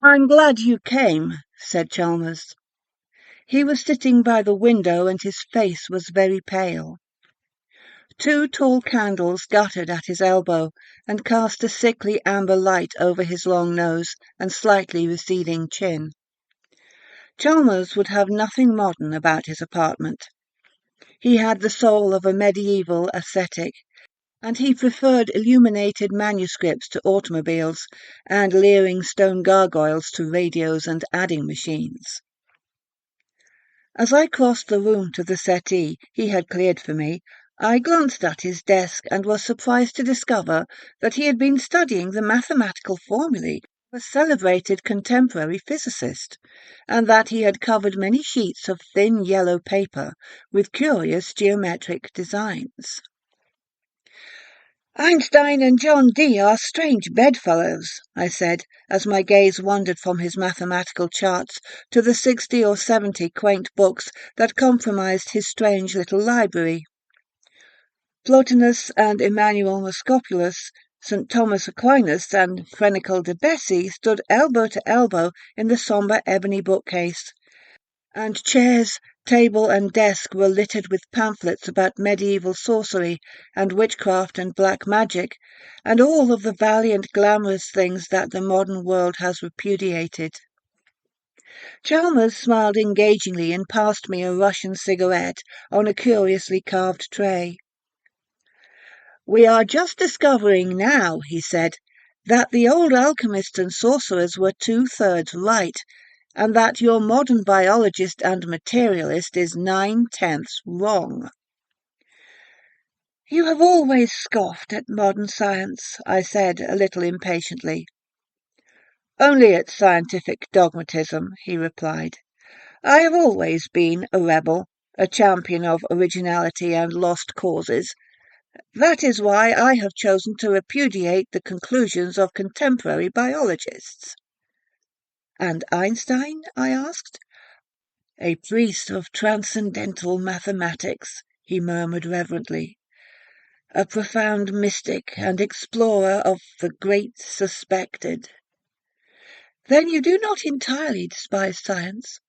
"I'm glad you came," said Chalmers. He was sitting by the window and his face was very pale. Two tall candles guttered at his elbow and cast a sickly amber light over his long nose and slightly receding chin. Chalmers would have nothing modern about his apartment. He had the soul of a medieval ascetic, and he preferred illuminated manuscripts to automobiles and leering stone gargoyles to radios and adding machines. As I crossed the room to the settee he had cleared for me, I glanced at his desk and was surprised to discover that he had been studying the mathematical formulae of a celebrated contemporary physicist, and that he had covered many sheets of thin yellow paper with curious geometric designs. "Einstein and John Dee are strange bedfellows," I said, as my gaze wandered from his mathematical charts to the 60 or 70 quaint books that comprised his strange little library. Plotinus and Emmanuel Moscopulus, St. Thomas Aquinas and Frenicle de Bessy stood elbow to elbow in the sombre ebony bookcase, and chairs, table and desk were littered with pamphlets about medieval sorcery and witchcraft and black magic, and all of the valiant glamorous things that the modern world has repudiated. Chalmers smiled engagingly and passed me a Russian cigarette on a curiously carved tray. "We are just discovering now," he said, "that the old alchemists and sorcerers were 2/3 right, and that your modern biologist and materialist is 9/10 wrong." "You have always scoffed at modern science," I said, a little impatiently. "Only at scientific dogmatism," he replied. "I have always been a rebel, a champion of originality and lost causes. That is why I have chosen to repudiate the conclusions of contemporary biologists." "And Einstein?" I asked. "A priest of transcendental mathematics," he murmured reverently. "A profound mystic and explorer of the great suspected." "Then you do not entirely despise science?"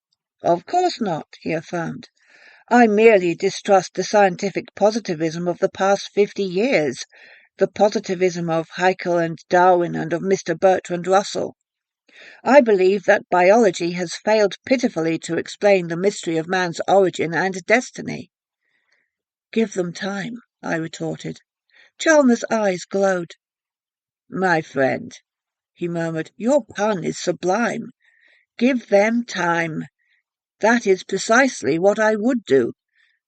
"Of course not," he affirmed. "I merely distrust the scientific positivism of the past 50 years, the positivism of Haeckel and Darwin and of Mr. Bertrand Russell. I believe that biology has failed pitifully to explain the mystery of man's origin and destiny." "Give them time," I retorted. Chalmers' eyes glowed. "My friend," he murmured, "your pun is sublime. Give them time. That is precisely what I would do,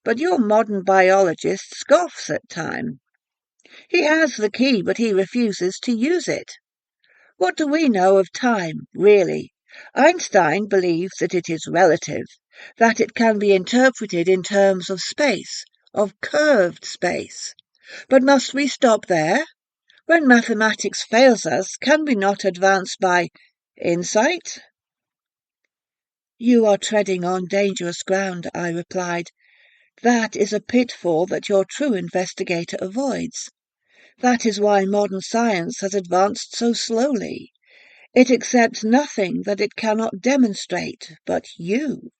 but your modern biologist scoffs at time. He has the key, but he refuses to use it. What do we know of time, really? Einstein believes that it is relative, that it can be interpreted in terms of space, of curved space. But must we stop there? When mathematics fails us, can we not advance by insight?" "You are treading on dangerous ground," I replied. "That is a pitfall that your true investigator avoids. That is why modern science has advanced so slowly. It accepts nothing that it cannot demonstrate but you.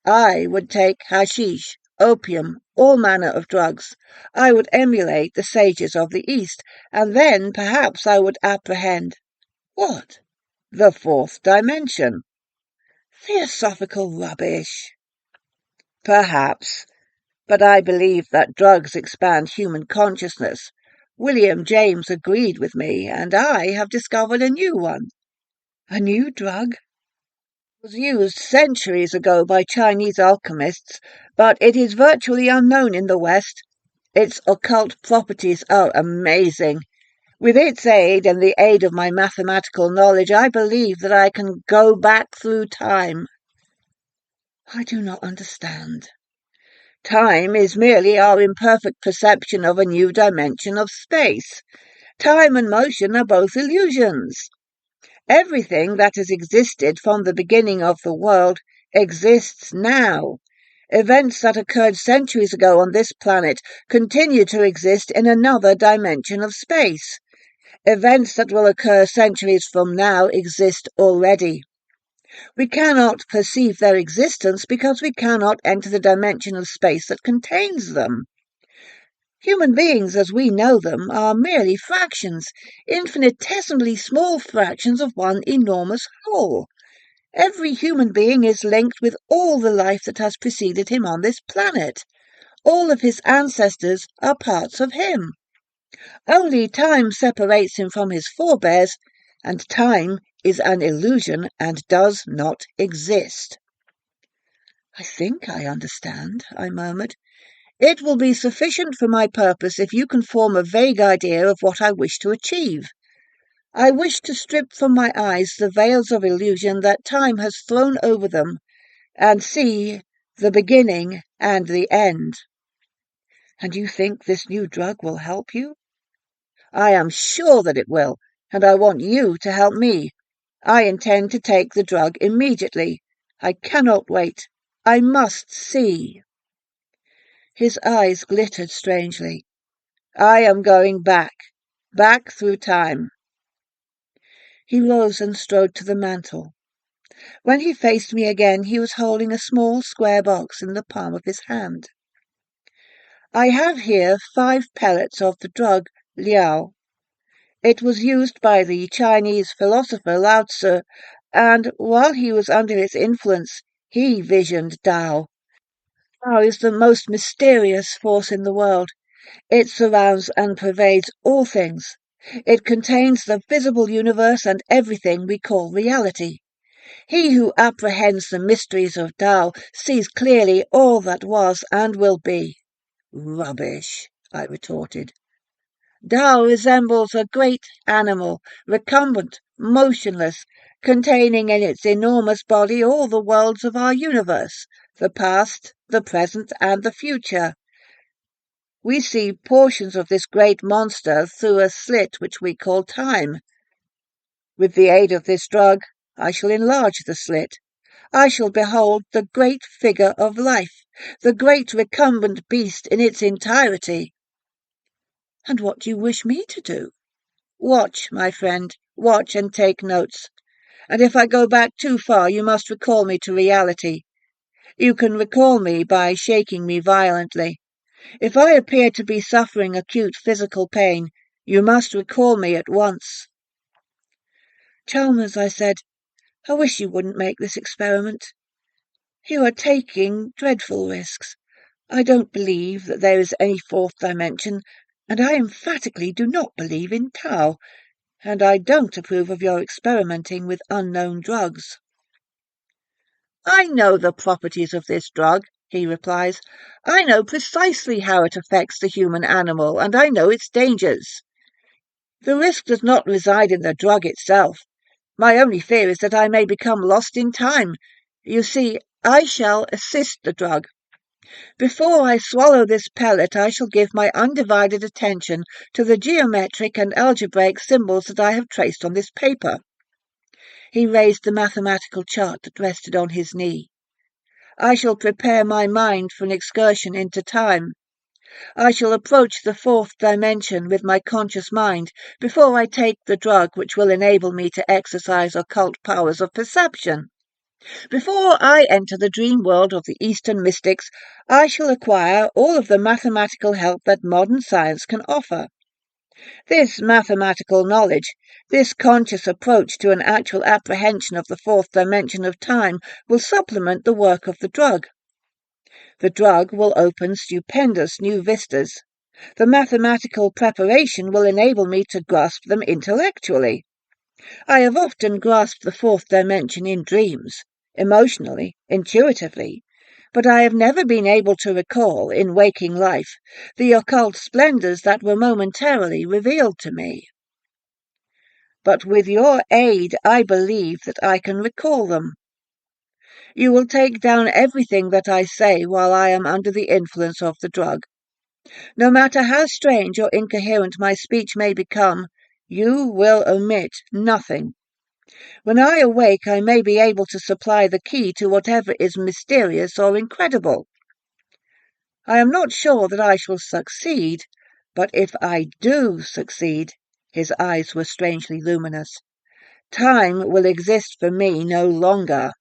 I would take hashish, opium, all manner of drugs. I would emulate the sages of the East, and then perhaps I would apprehend—" "What?" "The fourth dimension." "Theosophical rubbish." "Perhaps. But I believe that drugs expand human consciousness. William James agreed with me, and I have discovered a new one." "A new drug?" "It was used centuries ago by Chinese alchemists, but it is virtually unknown in the West. Its occult properties are amazing. With its aid and the aid of my mathematical knowledge, I believe that I can go back through time." "I do not understand." "Time is merely our imperfect perception of a new dimension of space. Time and motion are both illusions. Everything that has existed from the beginning of the world exists now. Events that occurred centuries ago on this planet continue to exist in another dimension of space. Events that will occur centuries from now exist already. We cannot perceive their existence because we cannot enter the dimension of space that contains them. Human beings, as we know them, are merely fractions, infinitesimally small fractions of one enormous whole. Every human being is linked with all the life that has preceded him on this planet. All of his ancestors are parts of him. Only time separates him from his forebears, and time is an illusion and does not exist. I think I understand, I murmured. It will be sufficient for my purpose if you can form a vague idea of what I wish to achieve. I wish to strip from my eyes the veils of illusion that time has thrown over them, and see the beginning and the end. And you think this new drug will help you? I am sure that it will, and I want you to help me. I intend to take the drug immediately. I cannot wait. I must see. His eyes glittered strangely. I am going back through time. He rose and strode to the mantel. When he faced me again, he was holding a small square box in the palm of his hand. I have here 5 pellets of the drug Liao. It was used by the Chinese philosopher Lao Tzu, and while he was under its influence, he visioned Tao. Tao is the most mysterious force in the world. It surrounds and pervades all things. It contains the visible universe and everything we call reality. He who apprehends the mysteries of Tao sees clearly all that was and will be. Rubbish, I retorted. Tao resembles a great animal, recumbent, motionless, containing in its enormous body all the worlds of our universe, the past, the present, and the future. We see portions of this great monster through a slit which we call time. With the aid of this drug, I shall enlarge the slit. I shall behold the great figure of life, the great recumbent beast in its entirety. And what do you wish me to do? Watch, my friend, watch and take notes. And if I go back too far, you must recall me to reality. You can recall me by shaking me violently. If I appear to be suffering acute physical pain, you must recall me at once. Chalmers, I said, I wish you wouldn't make this experiment. You are taking dreadful risks. I don't believe that there is any 4th dimension, and I emphatically do not believe in Tao, and I don't approve of your experimenting with unknown drugs. I know the properties of this drug, he replies. I know precisely how it affects the human animal, and I know its dangers. The risk does not reside in the drug itself. My only fear is that I may become lost in time. You see, I shall assist the drug. Before I swallow this pellet, I shall give my undivided attention to the geometric and algebraic symbols that I have traced on this paper. He raised the mathematical chart that rested on his knee. I shall prepare my mind for an excursion into time. I shall approach the 4th dimension with my conscious mind before I take the drug which will enable me to exercise occult powers of perception. Before I enter the dream world of the Eastern mystics, I shall acquire all of the mathematical help that modern science can offer. This mathematical knowledge, this conscious approach to an actual apprehension of the 4th dimension of time, will supplement the work of the drug. The drug will open stupendous new vistas. The mathematical preparation will enable me to grasp them intellectually. I have often grasped the 4th dimension in dreams, emotionally, intuitively, but I have never been able to recall, in waking life, the occult splendors that were momentarily revealed to me. But with your aid, I believe that I can recall them. You will take down everything that I say while I am under the influence of the drug. No matter how strange or incoherent my speech may become, you will omit nothing. When I awake, I may be able to supply the key to whatever is mysterious or incredible. I am not sure that I shall succeed, but if I do succeed, His eyes were strangely luminous. "Time will exist for me no longer."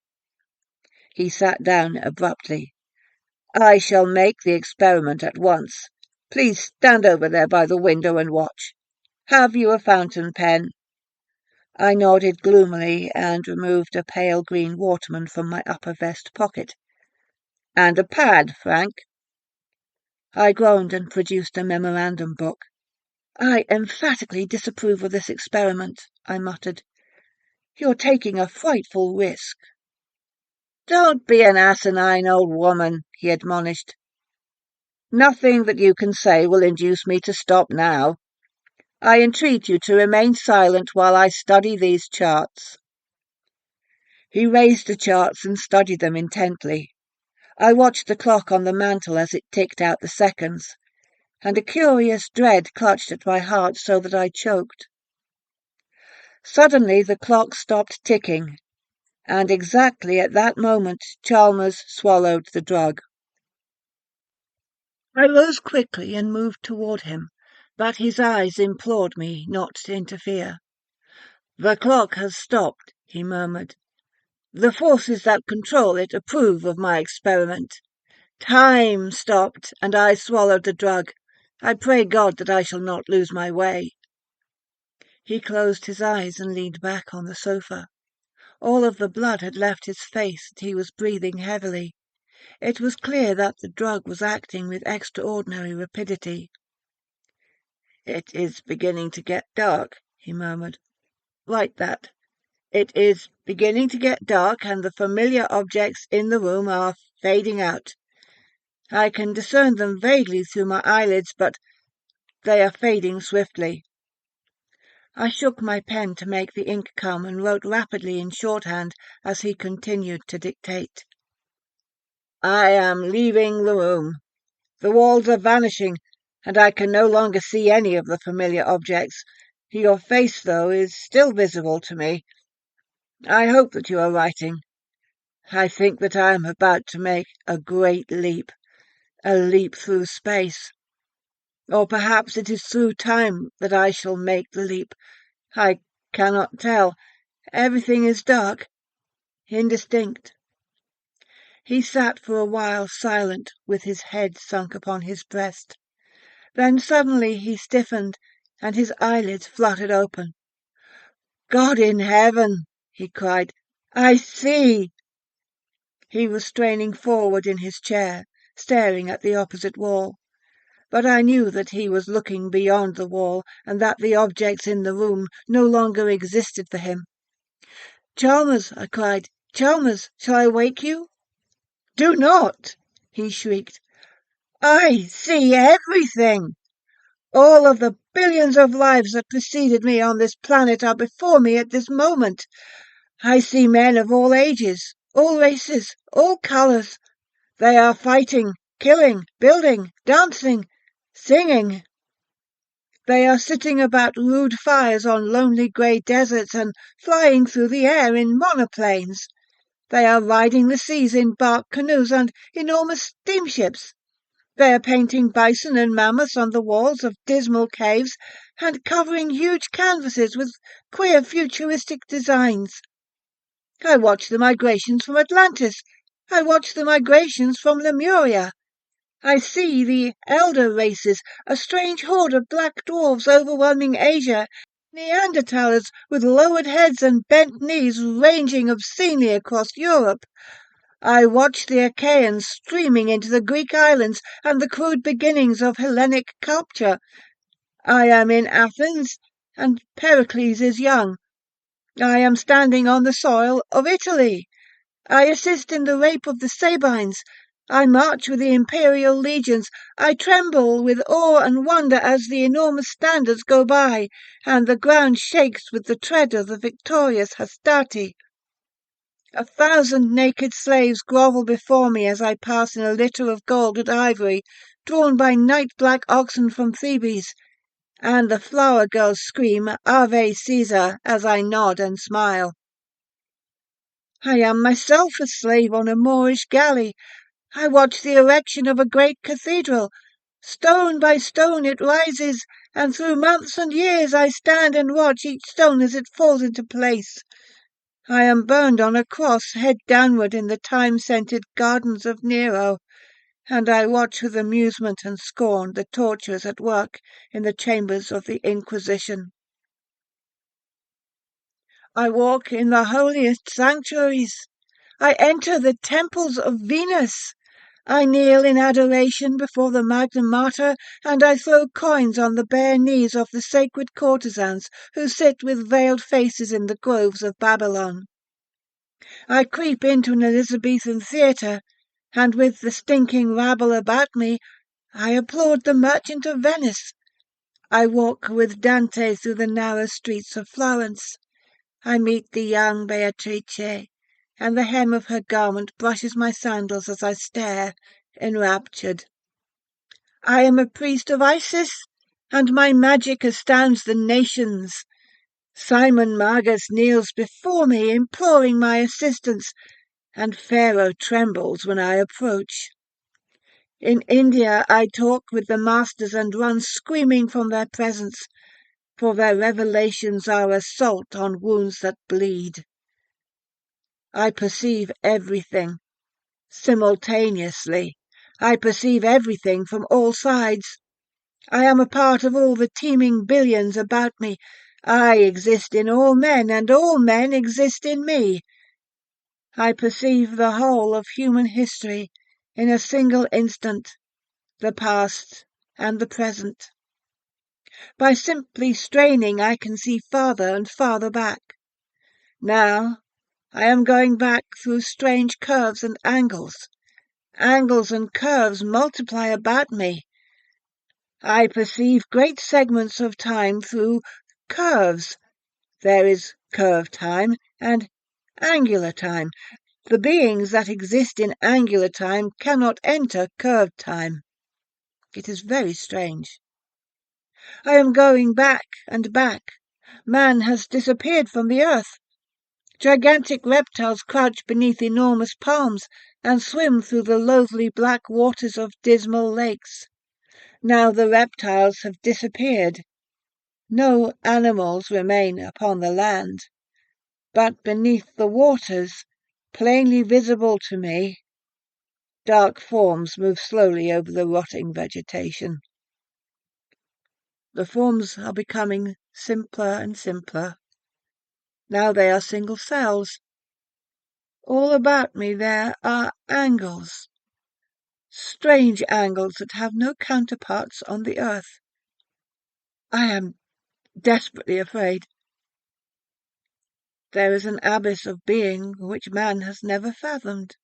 He sat down abruptly. "I shall make the experiment at once. Please stand over there by the window and watch. Have you a fountain pen?" I nodded gloomily and removed a pale green waterman from my upper vest pocket. "And a pad, Frank?" I groaned and produced a memorandum book. "I emphatically disapprove of this experiment," I muttered. "You're taking a frightful risk." "Don't be an asinine old woman," he admonished. "Nothing that you can say will induce me to stop now. I entreat you to remain silent while I study these charts." He raised the charts and studied them intently. I watched the clock on the mantel as it ticked out the seconds, and a curious dread clutched at my heart so that I choked. Suddenly the clock stopped ticking, and exactly at that moment Chalmers swallowed the drug. I rose quickly and moved toward him, but his eyes implored me not to interfere. "The clock has stopped," he murmured. "The forces that control it approve of my experiment. Time stopped, and I swallowed the drug. I pray God that I shall not lose my way." He closed his eyes and leaned back on the sofa. All of the blood had left his face, and he was breathing heavily. It was clear that the drug was acting with extraordinary rapidity. "It is beginning to get dark," he murmured. "Write that. It is beginning to get dark, and the familiar objects in the room are fading out. I can discern them vaguely through my eyelids, but they are fading swiftly." I shook my pen to make the ink come and wrote rapidly in shorthand as he continued to dictate. "I am leaving the room. The walls are vanishing, and I can no longer see any of the familiar objects. Your face, though, is still visible to me. I hope that you are writing. I think that I am about to make a great leap, a leap through space. Or perhaps it is through time that I shall make the leap. I cannot tell. Everything is dark, indistinct." He sat for a while silent, with his head sunk upon his breast. Then suddenly he stiffened, and his eyelids fluttered open. "God in heaven!" he cried. "I see!" He was straining forward in his chair, staring at the opposite wall. But I knew that he was looking beyond the wall, and that the objects in the room no longer existed for him. "Chalmers!" I cried. "Chalmers, shall I wake you?" "Do not!" he shrieked. "I see everything. All of the billions of lives that preceded me on this planet are before me at this moment. I see men of all ages, all races, all colors. They are fighting, killing, building, dancing, singing. They are sitting about rude fires on lonely grey deserts and flying through the air in monoplanes. They are riding the seas in bark canoes and enormous steamships. They are painting bison and mammoths on the walls of dismal caves and covering huge canvases with queer futuristic designs. I watch the migrations from Atlantis. I watch the migrations from Lemuria. I see the elder races, a strange horde of black dwarfs overwhelming Asia, Neanderthalers with lowered heads and bent knees ranging obscenely across Europe. I watch the Achaeans streaming into the Greek islands and the crude beginnings of Hellenic culture. I am in Athens, and Pericles is young. I am standing on the soil of Italy. I assist in the rape of the Sabines. I march with the imperial legions. I tremble with awe and wonder as the enormous standards go by, and the ground shakes with the tread of the victorious Hastati. 1,000 naked slaves grovel before me as I pass in a litter of gold and ivory, drawn by night-black oxen from Thebes, and the flower girls scream Ave Caesar as I nod and smile. I am myself a slave on a Moorish galley. I watch the erection of a great cathedral. Stone by stone it rises, and through months and years I stand and watch each stone as it falls into place. I am burned on a cross, head downward in the time-scented gardens of Nero, and I watch with amusement and scorn the torturers at work in the chambers of the Inquisition. I walk in the holiest sanctuaries. I enter the temples of Venus. I kneel in adoration before the Magna Mater, and I throw coins on the bare knees of the sacred courtesans who sit with veiled faces in the groves of Babylon. I creep into an Elizabethan theatre, and with the stinking rabble about me, I applaud the Merchant of Venice. I walk with Dante through the narrow streets of Florence. I meet the young Beatrice, and the hem of her garment brushes my sandals as I stare, enraptured. I am a priest of Isis, and my magic astounds the nations. Simon Magus kneels before me, imploring my assistance, and Pharaoh trembles when I approach. In India I talk with the masters and run screaming from their presence, for their revelations are a salt on wounds that bleed. I perceive everything, simultaneously. I perceive everything from all sides. I am a part of all the teeming billions about me. I exist in all men, and all men exist in me. I perceive the whole of human history in a single instant, the past and the present. By simply straining I can see farther and farther back. Now I am going back through strange curves and angles. Angles and curves multiply about me. I perceive great segments of time through curves. There is curved time and angular time. The beings that exist in angular time cannot enter curved time. It is very strange. I am going back and back. Man has disappeared from the earth. Gigantic reptiles crouch beneath enormous palms and swim through the loathly black waters of dismal lakes. Now the reptiles have disappeared. No animals remain upon the land, but beneath the waters, plainly visible to me, dark forms move slowly over the rotting vegetation. The forms are becoming simpler and simpler. Now they are single cells. All about me there are angles, strange angles that have no counterparts on the earth. I am desperately afraid. There is an abyss of being which man has never fathomed.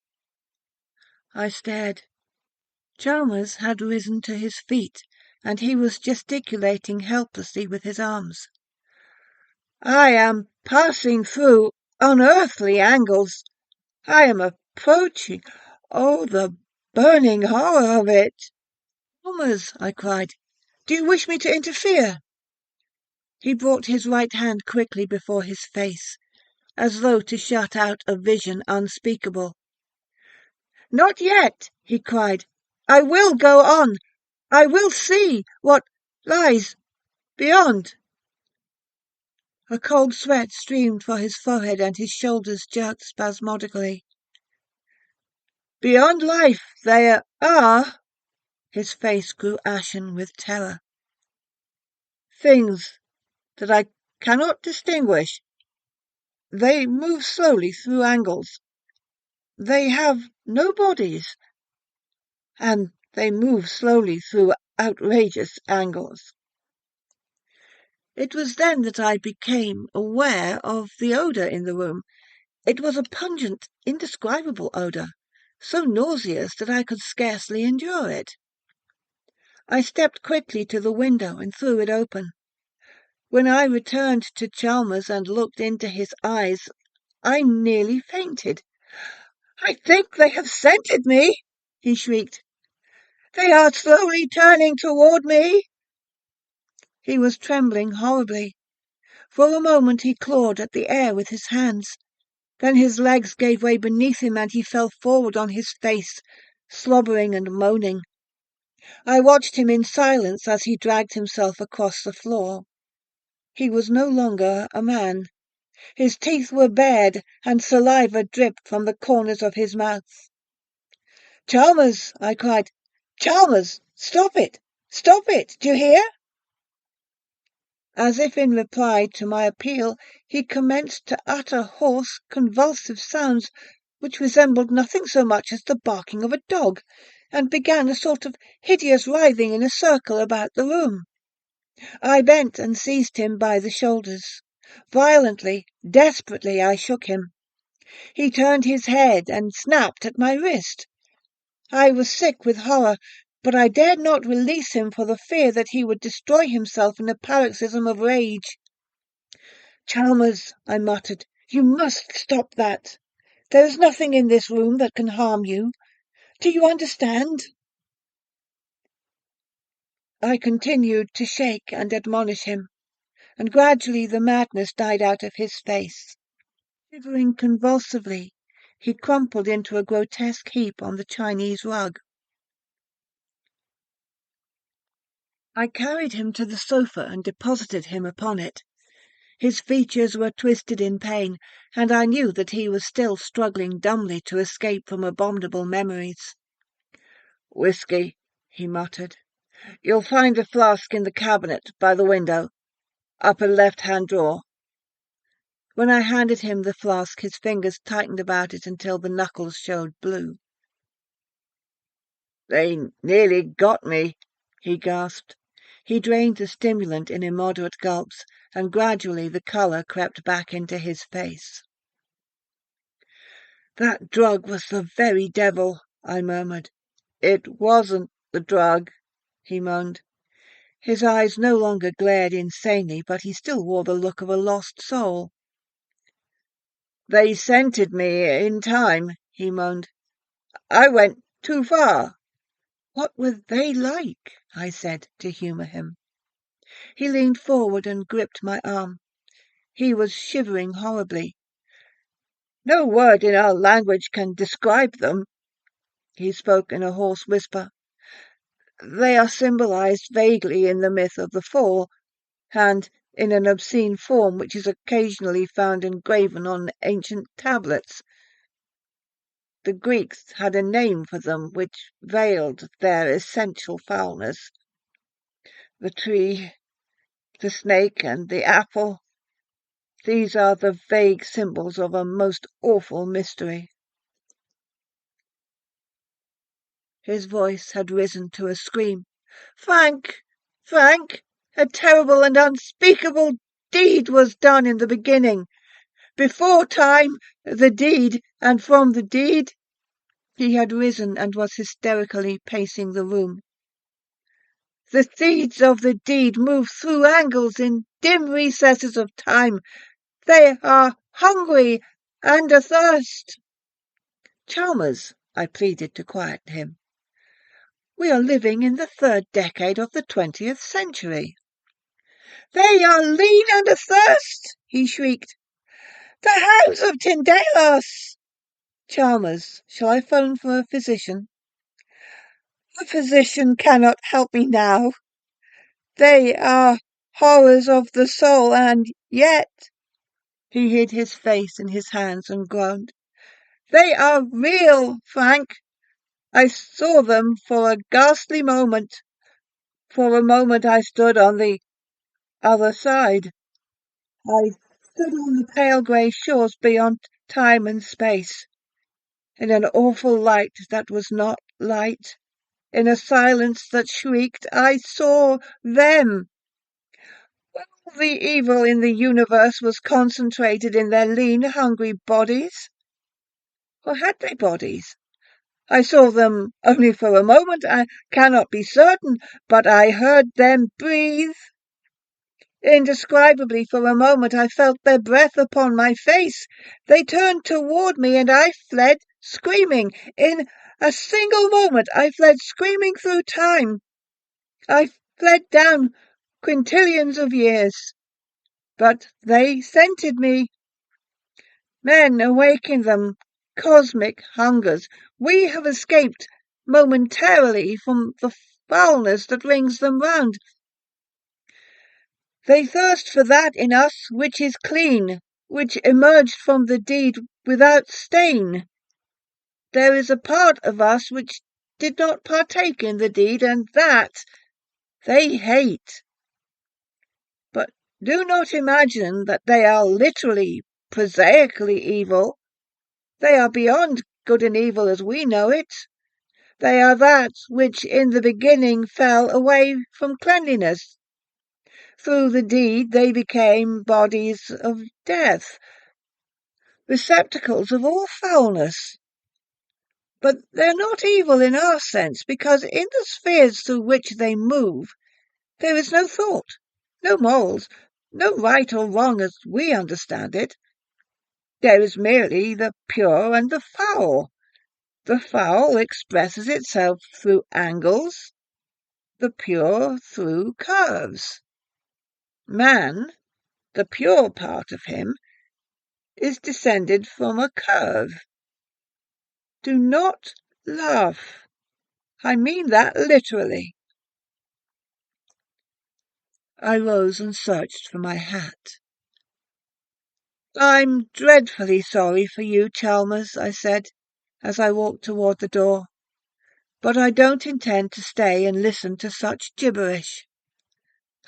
I stared. Chalmers had risen to his feet, and he was gesticulating helplessly with his arms. I am passing through unearthly angles. I am approaching. Oh, the burning horror of it! Chalmers, I cried, do you wish me to interfere? He brought his right hand quickly before his face, as though to shut out a vision unspeakable. Not yet, he cried. I will go on. I will see what lies beyond. A cold sweat streamed from his forehead and his shoulders jerked spasmodically. Beyond life there are... His face grew ashen with terror. Things that I cannot distinguish. They move slowly through angles. They have no bodies, and they move slowly through outrageous angles. It was then that I became aware of the odour in the room. It was a pungent, indescribable odour, so nauseous that I could scarcely endure it. I stepped quickly to the window and threw it open. When I returned to Chalmers and looked into his eyes, I nearly fainted. I think they have scented me, he shrieked. They are slowly turning toward me. He was trembling horribly. For a moment he clawed at the air with his hands. Then his legs gave way beneath him and he fell forward on his face, slobbering and moaning. I watched him in silence as he dragged himself across the floor. He was no longer a man. His teeth were bared, and saliva dripped from the corners of his mouth. "Chalmers!" I cried. "Chalmers! Stop it! Stop it! Do you hear?" As if in reply to my appeal, he commenced to utter hoarse, convulsive sounds which resembled nothing so much as the barking of a dog, and began a sort of hideous writhing in a circle about the room. I bent and seized him by the shoulders. Violently, desperately, I shook him. He turned his head and snapped at my wrist. I was sick with horror, but I dared not release him for the fear that he would destroy himself in a paroxysm of rage. "Chalmers," I muttered, "you must stop that. There is nothing in this room that can harm you. Do you understand?" I continued to shake and admonish him, and gradually the madness died out of his face. Shivering convulsively, he crumpled into a grotesque heap on the Chinese rug. I carried him to the sofa and deposited him upon it. His features were twisted in pain, and I knew that he was still struggling dumbly to escape from abominable memories. "Whiskey," he muttered. "You'll find the flask in the cabinet by the window, upper left-hand drawer." When I handed him the flask, his fingers tightened about it until the knuckles showed blue. "They nearly got me," he gasped. He drained the stimulant in immoderate gulps, and gradually the colour crept back into his face. "That drug was the very devil," I murmured. "It wasn't the drug," he moaned. His eyes no longer glared insanely, but he still wore the look of a lost soul. "They scented me in time," he moaned. "I went too far." "What were they like?" I said, to humour him. He leaned forward and gripped my arm. He was shivering horribly. "No word in our language can describe them." He spoke in a hoarse whisper. "They are symbolized vaguely in the myth of the Fall, and in an obscene form which is occasionally found engraven on ancient tablets. The Greeks had a name for them which veiled their essential foulness. The tree, the snake, and the apple. These are the vague symbols of a most awful mystery." His voice had risen to a scream. "Frank! Frank! A terrible and unspeakable deed was done in the beginning. Before time, the deed, and from the deed—" He had risen and was hysterically pacing the room. "The seeds of the deed move through angles in dim recesses of time. They are hungry and athirst." "Chalmers," I pleaded to quiet him, "we are living in the 3rd decade of the 20th century." "They are lean and athirst," he shrieked. "The hounds of Tindalos!" "Chalmers, shall I phone for a physician?" "A physician cannot help me now. They are horrors of the soul, and yet—" He hid his face in his hands and groaned. "They are real, Frank. I saw them for a ghastly moment. For a moment I stood on the other side. I stood on the pale grey shores beyond time and space. In an awful light that was not light, in a silence that shrieked, I saw them. All the evil in the universe was concentrated in their lean, hungry bodies. Or had they bodies? I saw them only for a moment, I cannot be certain, but I heard them breathe. Indescribably, for a moment I felt their breath upon my face. They turned toward me, and I fled screaming. In a single moment I fled screaming through time. I fled down quintillions of years. But they scented me. Men, awaken them, cosmic hungers. We have escaped momentarily from the foulness that rings them round. They thirst for that in us which is clean, which emerged from the deed without stain. There is a part of us which did not partake in the deed, and that they hate. But do not imagine that they are literally, prosaically evil. They are beyond good and evil as we know it. They are that which in the beginning fell away from cleanliness. Through the deed they became bodies of death, receptacles of all foulness. But they're not evil in our sense, because in the spheres through which they move, there is no thought, no morals, no right or wrong as we understand it. There is merely the pure and the foul. The foul expresses itself through angles, the pure through curves. Man, the pure part of him, is descended from a curve. Do not laugh. I mean that literally. I rose and searched for my hat. I'm dreadfully sorry for you, Chalmers, I said, as I walked toward the door, but I don't intend to stay and listen to such gibberish.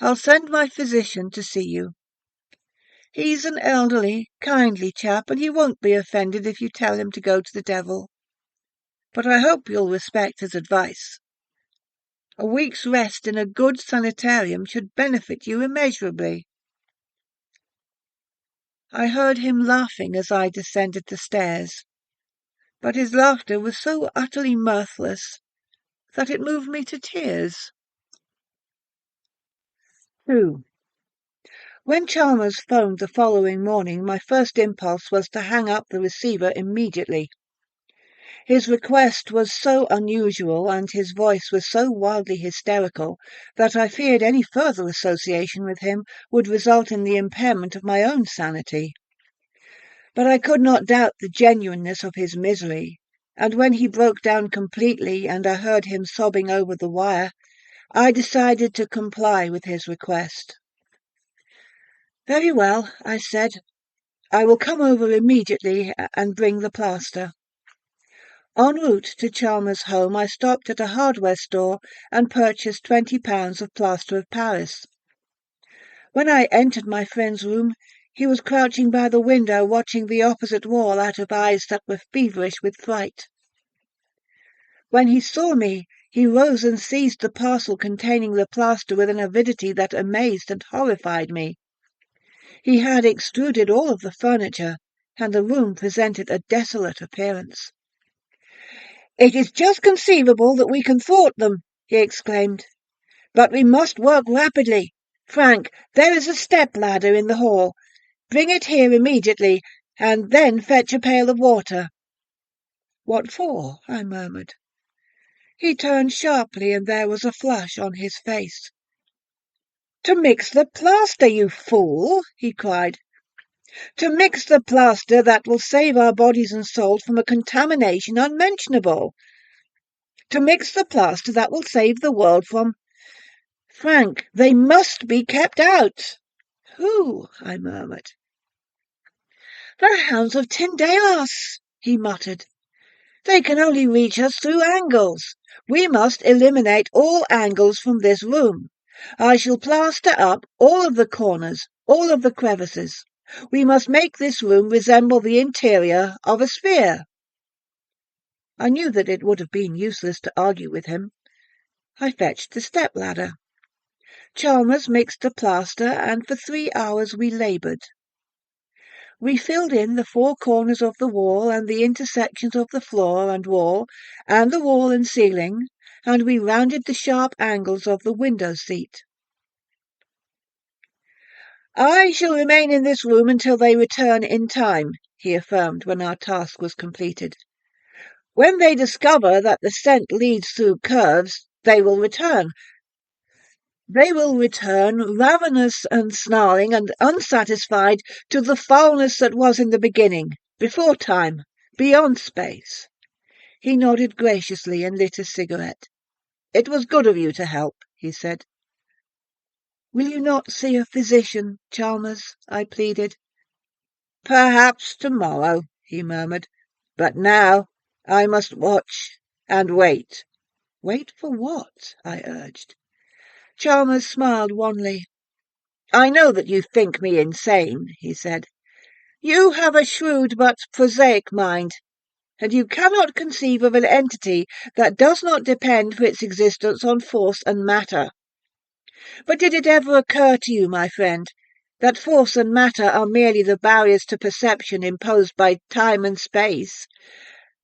I'll send my physician to see you. He's an elderly, kindly chap, and he won't be offended if you tell him to go to the devil. But I hope you'll respect his advice. A week's rest in a good sanitarium should benefit you immeasurably. I heard him laughing as I descended the stairs, but his laughter was so utterly mirthless that it moved me to tears. 2. When Chalmers phoned the following morning, my first impulse was to hang up the receiver immediately. His request was so unusual and his voice was so wildly hysterical that I feared any further association with him would result in the impairment of my own sanity. But I could not doubt the genuineness of his misery, and when he broke down completely and I heard him sobbing over the wire, I decided to comply with his request. "Very well," I said. "I will come over immediately and bring the plaster." En route to Chalmers' home, I stopped at a hardware store and purchased £20 of plaster of Paris. When I entered my friend's room, he was crouching by the window watching the opposite wall out of eyes that were feverish with fright. When he saw me, he rose and seized the parcel containing the plaster with an avidity that amazed and horrified me. He had extruded all of the furniture, and the room presented a desolate appearance. "It is just conceivable that we can thwart them," he exclaimed. "But we must work rapidly. Frank, there is a step-ladder in the hall. Bring it here immediately, and then fetch a pail of water." "What for?" I murmured. He turned sharply, and there was a flush on his face. "To mix the plaster, you fool!" he cried. "To mix the plaster that will save our bodies and souls from a contamination unmentionable. To mix the plaster that will save the world from— Frank, they must be kept out." "Who?" I murmured. "The hounds of Tindalos," he muttered. "They can only reach us through angles. We must eliminate all angles from this room. I shall plaster up all of the corners, all of the crevices. We must make this room resemble the interior of a sphere." I knew that it would have been useless to argue with him. I fetched the step-ladder. Chalmers mixed the plaster, and for 3 hours we laboured. We filled in the 4 corners of the wall and the intersections of the floor and wall, and the wall and ceiling, and we rounded the sharp angles of the window seat. "I shall remain in this room until they return in time," he affirmed when our task was completed. "When they discover that the scent leads through curves, they will return. They will return ravenous and snarling and unsatisfied to the foulness that was in the beginning, before time, beyond space." He nodded graciously and lit a cigarette. "It was good of you to help," he said. "Will you not see a physician, Chalmers?" I pleaded. "Perhaps tomorrow," he murmured. "But now I must watch and wait." "Wait for what?" I urged. Chalmers smiled wanly. "I know that you think me insane," he said. "You have a shrewd but prosaic mind, and you cannot conceive of an entity that does not depend for its existence on force and matter. But did it ever occur to you, my friend, that force and matter are merely the barriers to perception imposed by time and space?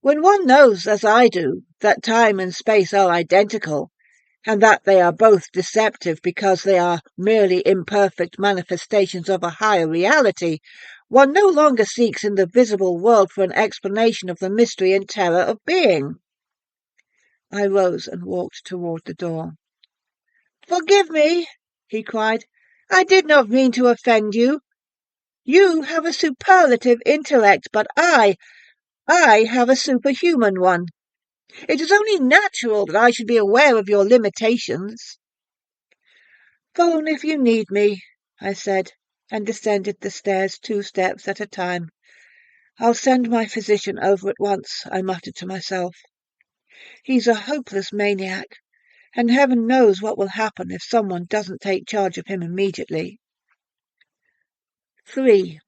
When one knows, as I do, that time and space are identical, and that they are both deceptive because they are merely imperfect manifestations of a higher reality, one no longer seeks in the visible world for an explanation of the mystery and terror of being." I rose and walked toward the door. "Forgive me," he cried. "I did not mean to offend you. You have a superlative intellect, but I have a superhuman one. It is only natural that I should be aware of your limitations." "Phone if you need me," I said, and descended the stairs 2 steps at a time. "I'll send my physician over at once," I muttered to myself. "He's a hopeless maniac, and heaven knows what will happen if someone doesn't take charge of him immediately." 3.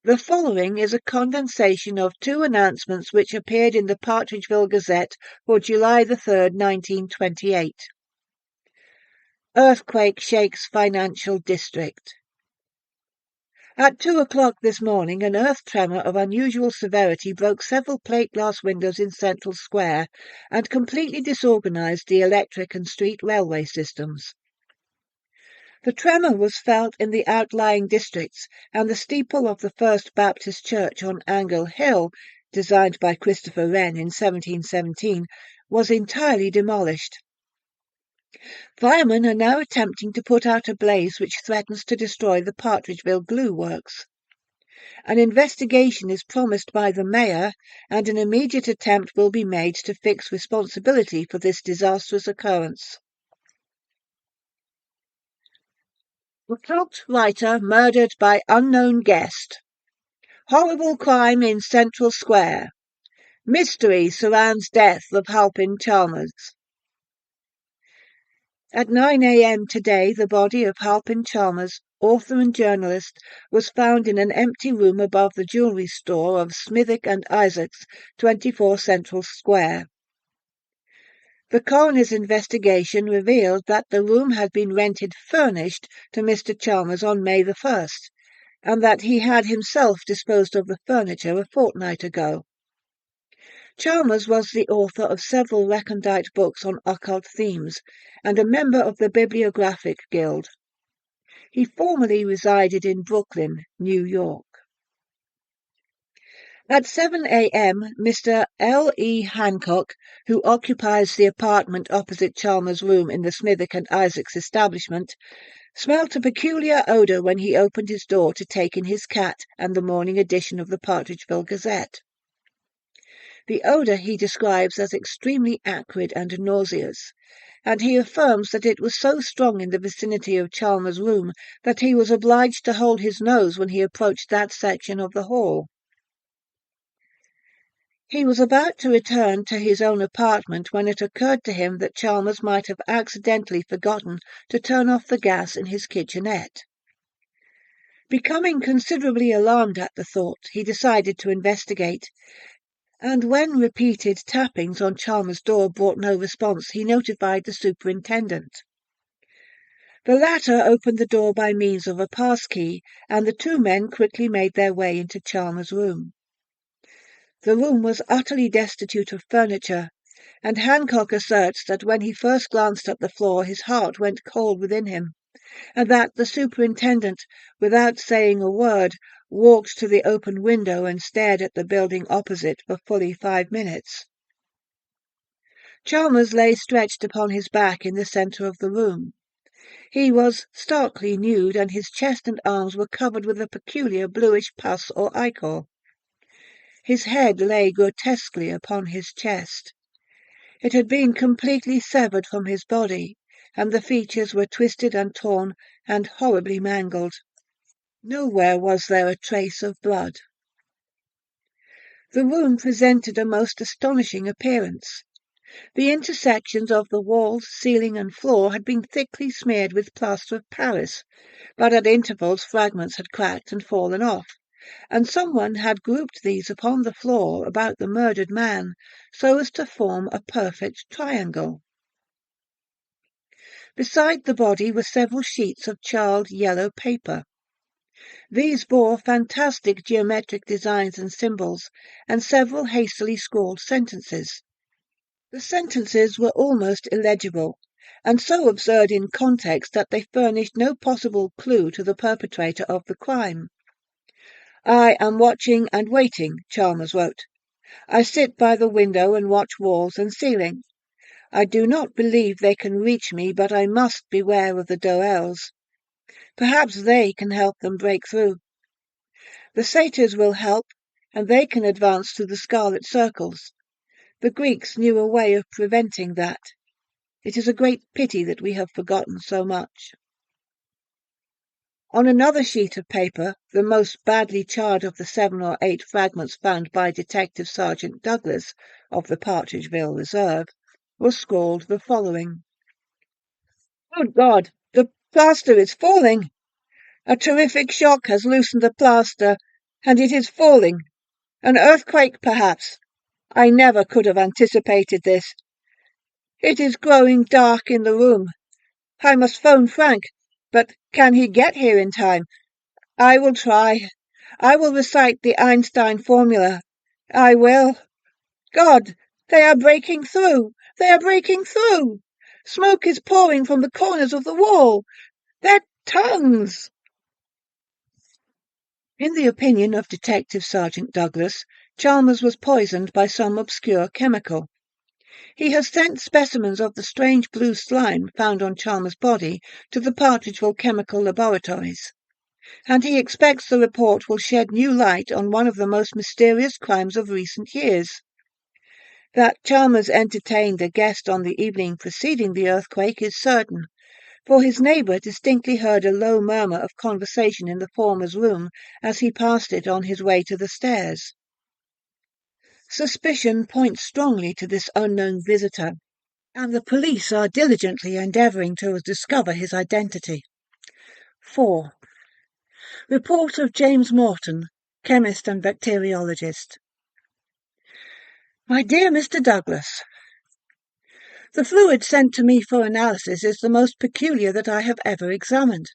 The following is a condensation of 2 announcements which appeared in the Partridgeville Gazette for July 3rd, 1928. Earthquake shakes financial district. At 2 o'clock this morning, an earth tremor of unusual severity broke several plate-glass windows in Central Square and completely disorganized the electric and street railway systems. The tremor was felt in the outlying districts, and the steeple of the First Baptist Church on Angle Hill, designed by Christopher Wren in 1717, was entirely demolished. Firemen are now attempting to put out a blaze which threatens to destroy the Partridgeville glue works. An investigation is promised by the mayor, and an immediate attempt will be made to fix responsibility for this disastrous occurrence. Occult writer murdered by unknown guest. Horrible crime in Central Square. Mystery surrounds death of Halpin Chalmers. At 9 a.m. today, the body of Halpin Chalmers, author and journalist, was found in an empty room above the jewelry store of Smithick and Isaacs, 24 Central Square. The coroner's investigation revealed that the room had been rented furnished to Mr. Chalmers on May the 1st, and that he had himself disposed of the furniture a fortnight ago. Chalmers was the author of several recondite books on occult themes, and a member of the Bibliographic Guild. He formerly resided in Brooklyn, New York. At 7 a.m., Mr. L. E. Hancock, who occupies the apartment opposite Chalmers' room in the Smithick and Isaacs establishment, smelt a peculiar odor when he opened his door to take in his cat and the morning edition of the Partridgeville Gazette. The odor he describes as extremely acrid and nauseous, and he affirms that it was so strong in the vicinity of Chalmers' room that he was obliged to hold his nose when he approached that section of the hall. He was about to return to his own apartment when it occurred to him that Chalmers might have accidentally forgotten to turn off the gas in his kitchenette. Becoming considerably alarmed at the thought, he decided to investigate, and when repeated tappings on Chalmers' door brought no response, he notified the superintendent. The latter opened the door by means of a pass-key, and the 2 men quickly made their way into Chalmers' room. The room was utterly destitute of furniture, and Hancock asserts that when he first glanced at the floor his heart went cold within him, and that the superintendent, without saying a word, walked to the open window and stared at the building opposite for fully 5 minutes. Chalmers lay stretched upon his back in the centre of the room. He was starkly nude, and his chest and arms were covered with a peculiar bluish pus or ichor. His head lay grotesquely upon his chest. It had been completely severed from his body, and the features were twisted and torn and horribly mangled. Nowhere was there a trace of blood. The room presented a most astonishing appearance. The intersections of the walls, ceiling, and floor had been thickly smeared with plaster of Paris, but at intervals fragments had cracked and fallen off, and someone had grouped these upon the floor about the murdered man, so as to form a perfect triangle. Beside the body were several sheets of charred yellow paper. These bore fantastic geometric designs and symbols, and several hastily scrawled sentences. The sentences were almost illegible, and so absurd in context that they furnished no possible clue to the perpetrator of the crime. "I am watching and waiting," Chalmers wrote. "I sit by the window and watch walls and ceiling. I do not believe they can reach me, but I must beware of the Doels. Perhaps they can help them break through. The satyrs will help, and they can advance through the scarlet circles. The Greeks knew a way of preventing that. It is a great pity that we have forgotten so much." On another sheet of paper, the most badly charred of the 7 or 8 fragments found by Detective Sergeant Douglas of the Partridgeville Reserve, was scrawled the following: "Good God! The plaster is falling! A terrific shock has loosened the plaster, and it is falling. An earthquake, perhaps. I never could have anticipated this. It is growing dark in the room. I must phone Frank, but can he get here in time? I will try. I will recite the Einstein formula. I will. God, they are breaking through! They are breaking through! Smoke is pouring from the corners of the wall. Their tongues!" In the opinion of Detective Sergeant Douglas, Chalmers was poisoned by some obscure chemical. He has sent specimens of the strange blue slime found on Chalmers' body to the Partridgeville Chemical Laboratories, and he expects the report will shed new light on one of the most mysterious crimes of recent years. That Chalmers entertained a guest on the evening preceding the earthquake is certain, for his neighbour distinctly heard a low murmur of conversation in the former's room as he passed it on his way to the stairs. Suspicion points strongly to this unknown visitor, and the police are diligently endeavouring to discover his identity. 4. Report of James Morton, chemist and bacteriologist. My dear Mr. Douglas, the fluid sent to me for analysis is the most peculiar that I have ever examined.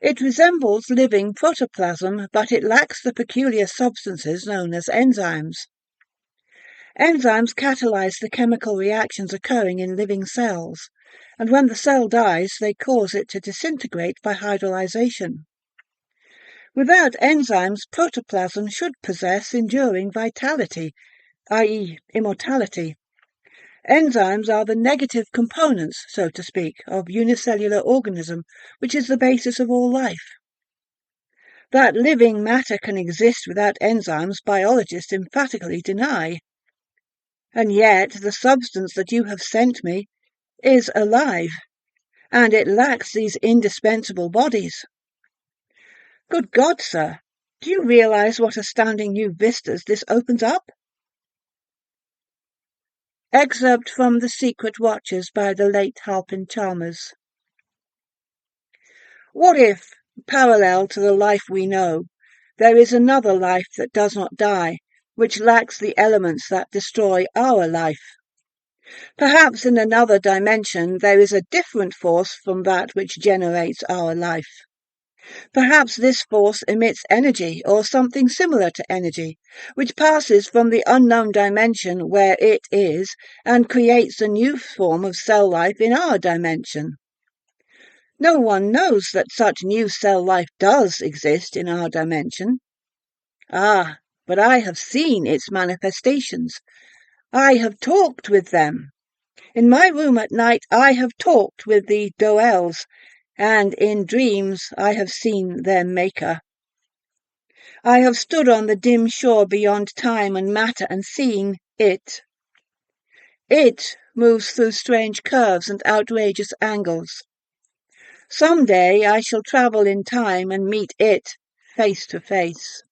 It resembles living protoplasm, but it lacks the peculiar substances known as enzymes. Enzymes catalyze the chemical reactions occurring in living cells, and when the cell dies, they cause it to disintegrate by hydrolyzation. Without enzymes, protoplasm should possess enduring vitality, i.e., immortality. Enzymes are the negative components, so to speak, of unicellular organism, which is the basis of all life. That living matter can exist without enzymes, biologists emphatically deny. And yet the substance that you have sent me is alive, and it lacks these indispensable bodies. Good God, sir, do you realize what astounding new vistas this opens up? Excerpt from The Secret Watches by the late Halpin Chalmers. What if, parallel to the life we know, there is another life that does not die, which lacks the elements that destroy our life? Perhaps in another dimension there is a different force from that which generates our life. Perhaps this force emits energy or something similar to energy, which passes from the unknown dimension where it is and creates a new form of cell life in our dimension. No one knows that such new cell life does exist in our dimension. Ah, but I have seen its manifestations. I have talked with them. In my room at night I have talked with the Doels, and in dreams I have seen their maker. I have stood on the dim shore beyond time and matter and seen it. It moves through strange curves and outrageous angles. Some day I shall travel in time and meet it face to face.